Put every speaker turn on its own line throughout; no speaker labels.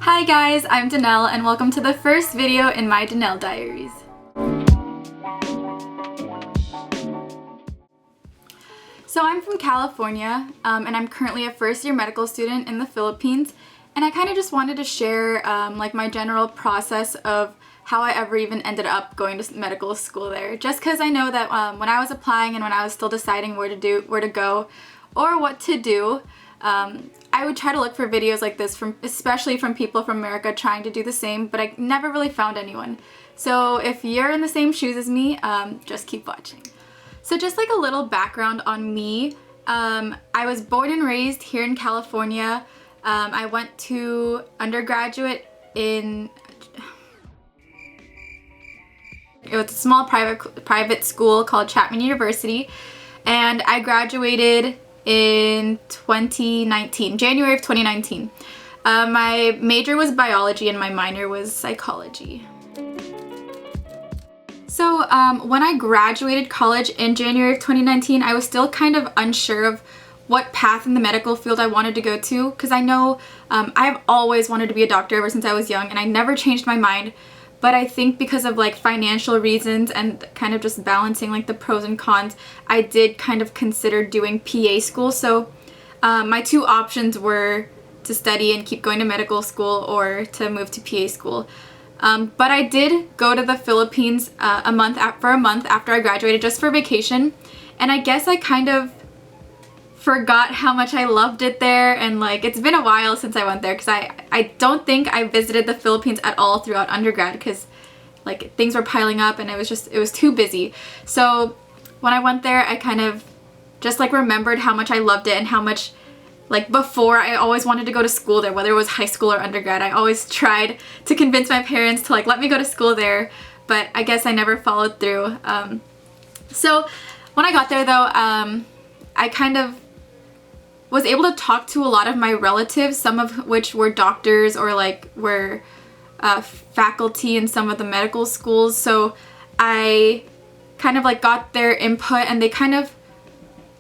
Hi guys, I'm Danelle and welcome to the first video in my Danelle diaries. So I'm from California and I'm currently a first year medical student in the Philippines, and I kind of just wanted to share like my general process of how I ever even ended up going to medical school there, just because I know that when I was applying and when I was still deciding where to go or what to do, I would try to look for videos like this especially from people from America trying to do the same, but I never really found anyone. So if you're in the same shoes as me, just keep watching. So just like a little background on me, I was born and raised here in California. I went to undergraduate in it was a small private school called Chapman University, and I graduated in 2019, January of 2019. My major was biology and my minor was psychology. So when I graduated college in January of 2019, I was still kind of unsure of what path in the medical field I wanted to go to, because I know I've always wanted to be a doctor ever since I was young, and I never changed my mind. But I think because of like financial reasons and kind of just balancing like the pros and cons, I did kind of consider doing PA school. So my two options were to study and keep going to medical school or to move to PA school. But I did go to the Philippines for a month after I graduated, just for vacation. And I guess I kind of forgot how much I loved it there, and like it's been a while since I went there, because I don't think I visited the Philippines at all throughout undergrad, because like things were piling up and it was too busy. So when I went there, I kind of just like remembered how much I loved it, and how much like before I always wanted to go to school there, whether it was high school or undergrad. I always tried to convince my parents to like let me go to school there, but I guess I never followed through. So when I got there though, I kind of was able to talk to a lot of my relatives, some of which were doctors or like were faculty in some of the medical schools. So I kind of like got their input, and they kind of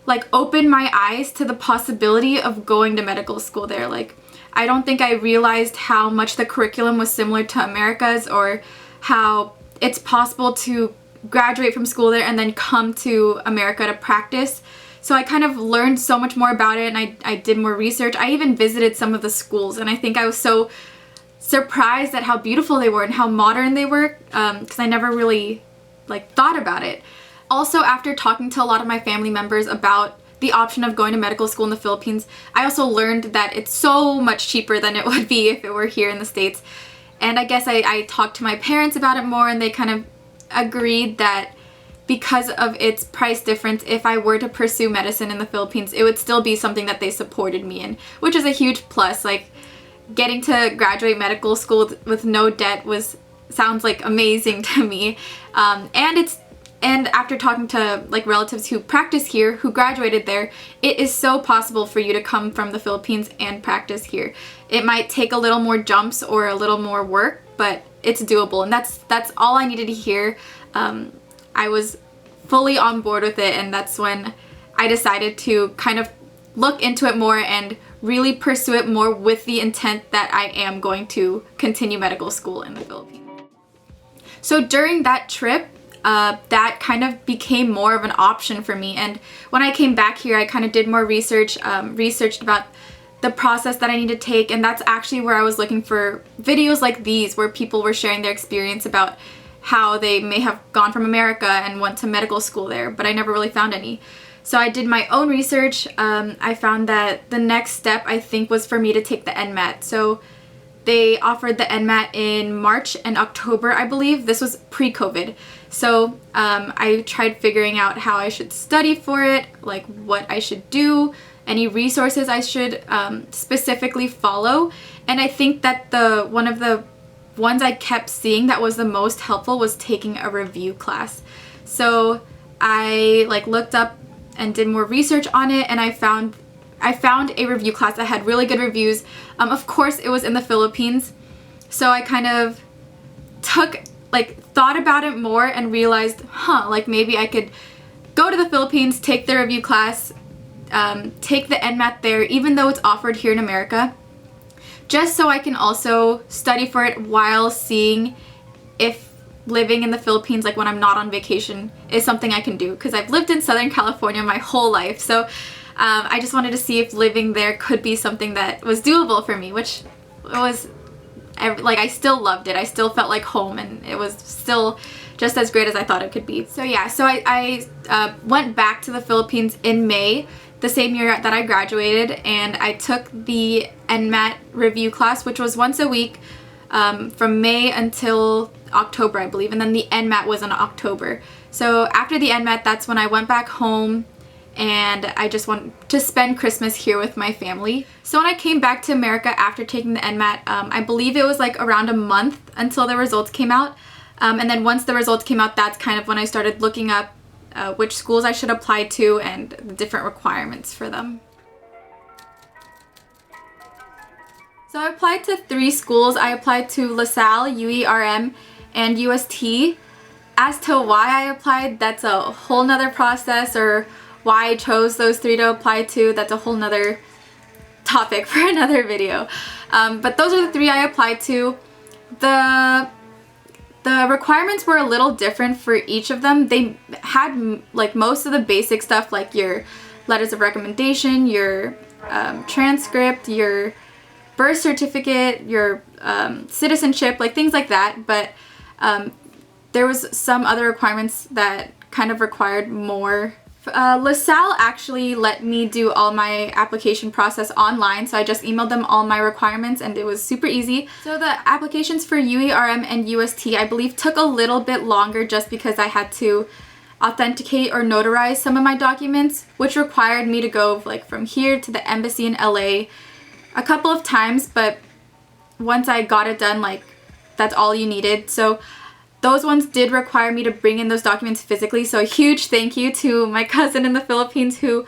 like opened my eyes to the possibility of going to medical school there. Like I don't think I realized how much the curriculum was similar to America's, or how it's possible to graduate from school there and then come to America to practice. So I kind of learned so much more about it, and I did more research. I even visited some of the schools, and I think I was so surprised at how beautiful they were and how modern they were, because I never really like thought about it. Also, after talking to a lot of my family members about the option of going to medical school in the Philippines, I also learned that it's so much cheaper than it would be if it were here in the States. And I guess I talked to my parents about it more, and they kind of agreed that because of its price difference, if I were to pursue medicine in the Philippines, it would still be something that they supported me in, which is a huge plus. Like getting to graduate medical school with no debt sounds like amazing to me. And after talking to like relatives who practice here, who graduated there, it is so possible for you to come from the Philippines and practice here. It might take a little more jumps or a little more work, but it's doable, and that's all I needed to hear. I was fully on board with it, and that's when I decided to kind of look into it more and really pursue it more with the intent that I am going to continue medical school in the Philippines. So during that trip, that kind of became more of an option for me, and when I came back here, I kind of did more researched about the process that I need to take, and that's actually where I was looking for videos like these, where people were sharing their experience about how they may have gone from America and went to medical school there, but I never really found any. So I did my own research. I found that the next step, I think, was for me to take the NMAT. So they offered the NMAT in March and October, I believe. This was pre-COVID. So I tried figuring out how I should study for it, like what I should do, any resources I should specifically follow. And I think that one of the ones I kept seeing that was the most helpful was taking a review class. So I like looked up and did more research on it, and I found a review class that had really good reviews. Of course, it was in the Philippines, so I kind of thought about it more and realized, like maybe I could go to the Philippines, take the review class, take the NMAT there, even though it's offered here in America, just so I can also study for it while seeing if living in the Philippines, like when I'm not on vacation, is something I can do, because I've lived in Southern California my whole life. So I just wanted to see if living there could be something that was doable for me, which was, like, I still loved it. I still felt like home, and it was still just as great as I thought it could be. So yeah, so I went back to the Philippines in May, the same year that I graduated, and I took the NMAT review class, which was once a week from May until October, I believe, and then the NMAT was in October. So after the NMAT, that's when I went back home, and I just wanted to spend Christmas here with my family. So when I came back to America after taking the NMAT, I believe it was like around a month until the results came out. And then once the results came out, that's kind of when I started looking up which schools I should apply to and the different requirements for them. So I applied to 3 schools. I applied to LaSalle, UERM, and UST. As to why I applied, that's a whole nother process, or why I chose those 3 to apply to, that's a whole nother topic for another video. But those are the 3 I applied to. The requirements were a little different for each of them. They had like most of the basic stuff, like your letters of recommendation, your transcript, your birth certificate, your citizenship, like things like that. But there was some other requirements that kind of required more. LaSalle actually let me do all my application process online, so I just emailed them all my requirements, and it was super easy. So the applications for UERM and UST, I believe, took a little bit longer just because I had to authenticate or notarize some of my documents, which required me to go like from here to the embassy in LA a couple of times, but once I got it done, like, that's all you needed. So those ones did require me to bring in those documents physically, so a huge thank you to my cousin in the Philippines who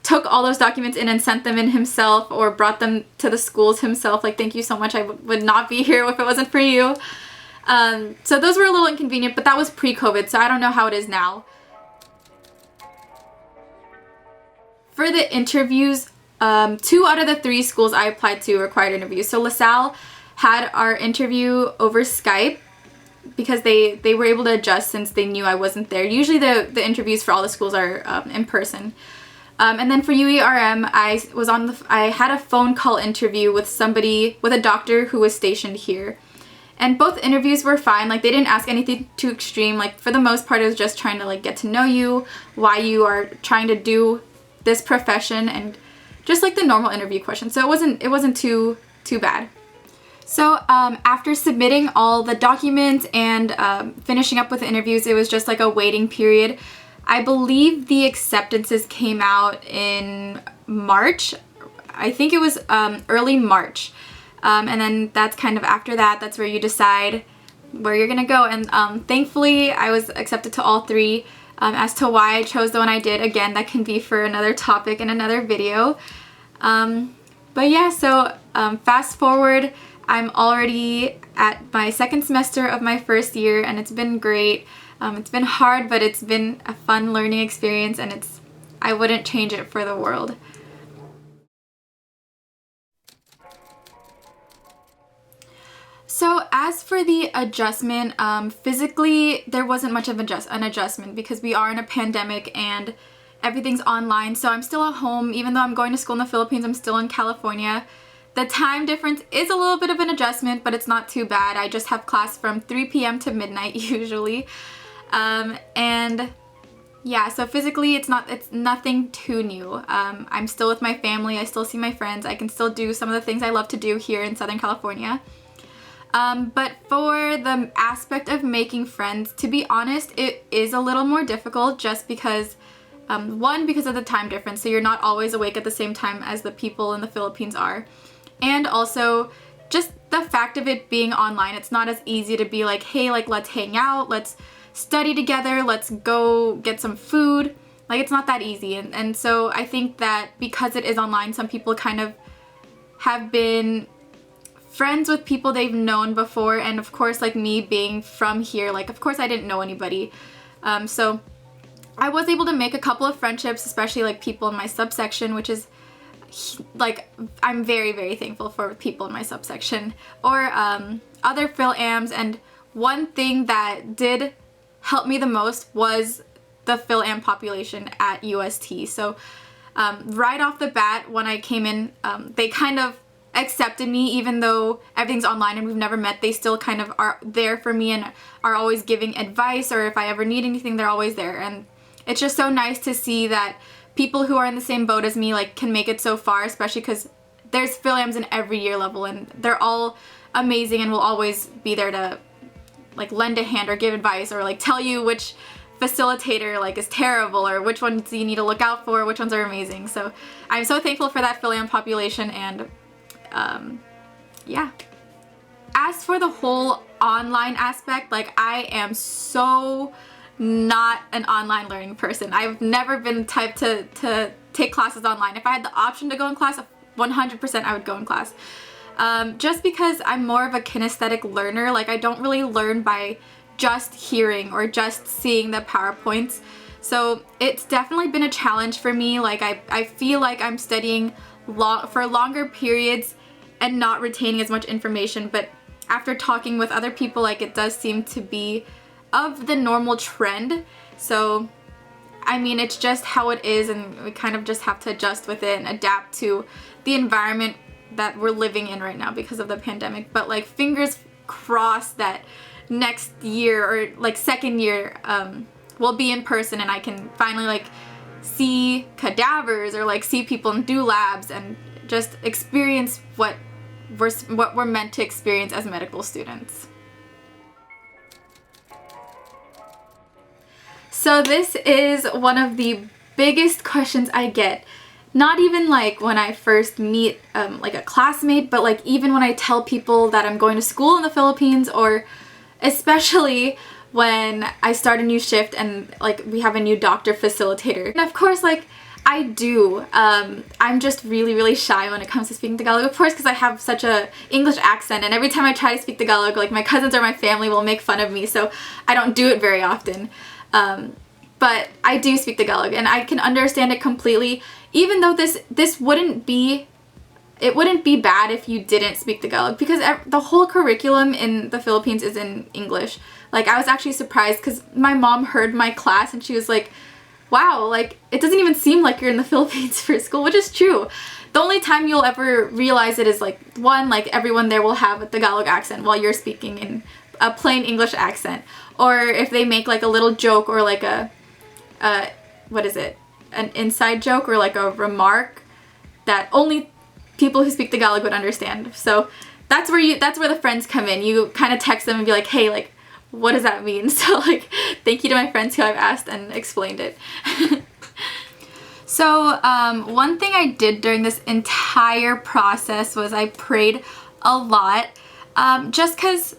took all those documents in and sent them in himself, or brought them to the schools himself. Like, thank you so much. I would not be here if it wasn't for you. So those were a little inconvenient, but that was pre-COVID, so I don't know how it is now. For the interviews, 2 out of the 3 schools I applied to required interviews. So LaSalle had our interview over Skype, because they were able to adjust since they knew I wasn't there. Usually the interviews for all the schools are in person. And then for UERM, I had a phone call interview with a doctor who was stationed here. And both interviews were fine. Like, they didn't ask anything too extreme. Like, for the most part, it was just trying to like get to know you, why you are trying to do this profession, and just like the normal interview questions. So it wasn't too bad. So after submitting all the documents and finishing up with the interviews, it was just like a waiting period. I believe the acceptances came out in March. I think it was early March. And then that's kind of after that, that's where you decide where you're gonna go. And thankfully, I was accepted to all 3. As to why I chose the one I did, again, that can be for another topic in another video. But yeah, so fast forward, I'm already at my 2nd semester of my 1st year, and it's been great. It's been hard, but it's been a fun learning experience, and I wouldn't change it for the world. So as for the adjustment, physically there wasn't much of an adjustment because we are in a pandemic and everything's online. So I'm still at home. Even though I'm going to school in the Philippines, I'm still in California. The time difference is a little bit of an adjustment, but it's not too bad. I just have class from 3 p.m. to midnight usually. And yeah, so physically it's nothing too new. I'm still with my family. I still see my friends. I can still do some of the things I love to do here in Southern California. But for the aspect of making friends, to be honest, it is a little more difficult just because, one, because of the time difference, so you're not always awake at the same time as the people in the Philippines are. And also, just the fact of it being online, it's not as easy to be like, hey, like, let's hang out, let's study together, let's go get some food. Like, it's not that easy. And so I think that because it is online, some people kind of have been friends with people they've known before, and of course, like me being from here, like, of course I didn't know anybody. So I was able to make a couple of friendships, especially like people in my subsection, which is like, I'm very, very thankful for people in my subsection or other Phil-Ams. And one thing that did help me the most was the Phil-Am population at UST. So right off the bat, when I came in, they kind of accepted me, even though everything's online and we've never met. They still kind of are there for me and are always giving advice, or if I ever need anything, they're always there. And it's just so nice to see that people who are in the same boat as me like can make it so far, especially because there's Phil-Ams in every year level and they're all amazing and will always be there to like lend a hand or give advice or like tell you which facilitator like is terrible or which ones you need to look out for, which ones are amazing. So I'm so thankful for that Phil-Am population. And yeah. As for the whole online aspect, like, I am so not an online learning person. I've never been the type to take classes online. If I had the option to go in class, 100% I would go in class. Just because I'm more of a kinesthetic learner. Like, I don't really learn by just hearing or just seeing the PowerPoints. So it's definitely been a challenge for me. Like, I feel like I'm studying for longer periods and not retaining as much information, but after talking with other people, like, it does seem to be of the normal trend. So I mean, it's just how it is, and we kind of just have to adjust with it and adapt to the environment that we're living in right now because of the pandemic. But like, fingers crossed that next year or like second year we'll be in person and I can finally like see cadavers or like see people and do labs and just experience what we're meant to experience as medical students. So this is one of the biggest questions I get. Not even like when I first meet like a classmate, but like even when I tell people that I'm going to school in the Philippines, or especially when I start a new shift and like we have a new doctor facilitator. And of course, like, I do. I'm just really, really shy when it comes to speaking Tagalog, of course, because I have such a English accent, and every time I try to speak Tagalog, like, my cousins or my family will make fun of me, so I don't do it very often. But I do speak Tagalog, and I can understand it completely, even though this wouldn't be bad if you didn't speak Tagalog, because the whole curriculum in the Philippines is in English. Like, I was actually surprised because my mom heard my class and she was like, wow, like, it doesn't even seem like you're in the Philippines for school, which is true. The only time you'll ever realize it is like, one, like, everyone there will have a Tagalog accent while you're speaking in a plain English accent. Or if they make like a little joke or like what is it? An inside joke or like a remark that only people who speak Tagalog would understand. So that's where the friends come in. You kind of text them and be like, hey, like, what does that mean? So like, thank you to my friends who I've asked and explained it. So one thing I did during this entire process was I prayed a lot, just because,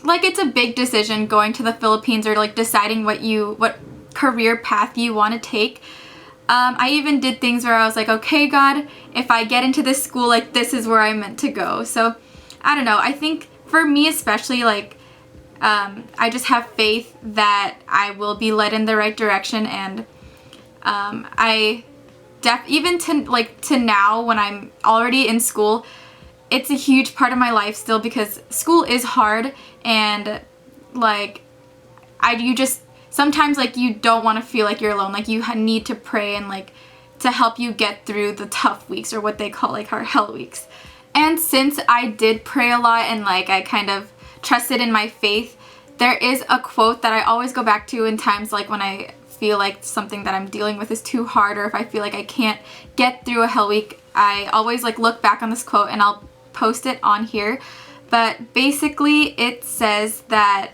like, it's a big decision going to the Philippines or like deciding what career path you want to take. I even did things where I was like, okay, God, if I get into this school, like, this is where I'm meant to go. So I don't know. I think for me especially, like, I just have faith that I will be led in the right direction, and even to now when I'm already in school, it's a huge part of my life still, because school is hard, and like, sometimes, like, you don't want to feel like you're alone. Like, you need to pray and like to help you get through the tough weeks, or what they call like our hell weeks. And since I did pray a lot and like I kind of trusted in my faith, there is a quote that I always go back to in times like when I feel like something that I'm dealing with is too hard, or if I feel like I can't get through a hell week. I always like look back on this quote, and I'll post it on here. But basically it says that,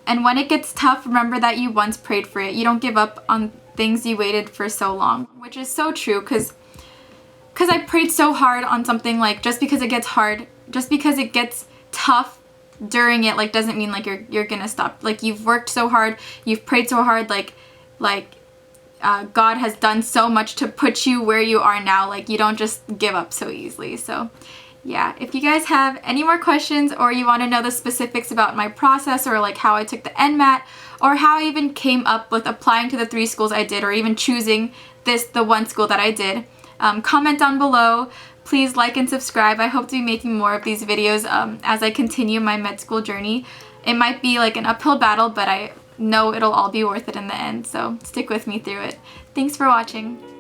and when it gets tough, remember that you once prayed for it. You don't give up on things you waited for so long, which is so true, because I prayed so hard on something. Like, just because it gets hard, just because it gets tough during it, like, doesn't mean like you're gonna stop. Like, you've worked so hard, you've prayed so hard, like God has done so much to put you where you are now. Like, you don't just give up so easily. So yeah, if you guys have any more questions, or you want to know the specifics about my process, or like how I took the NMAT, or how I even came up with applying to the 3 schools I did, or even choosing the one school that I did, Comment down below. Please like and subscribe. I hope to be making more of these videos as I continue my med school journey. It might be like an uphill battle, but I know it'll all be worth it in the end, so stick with me through it. Thanks for watching.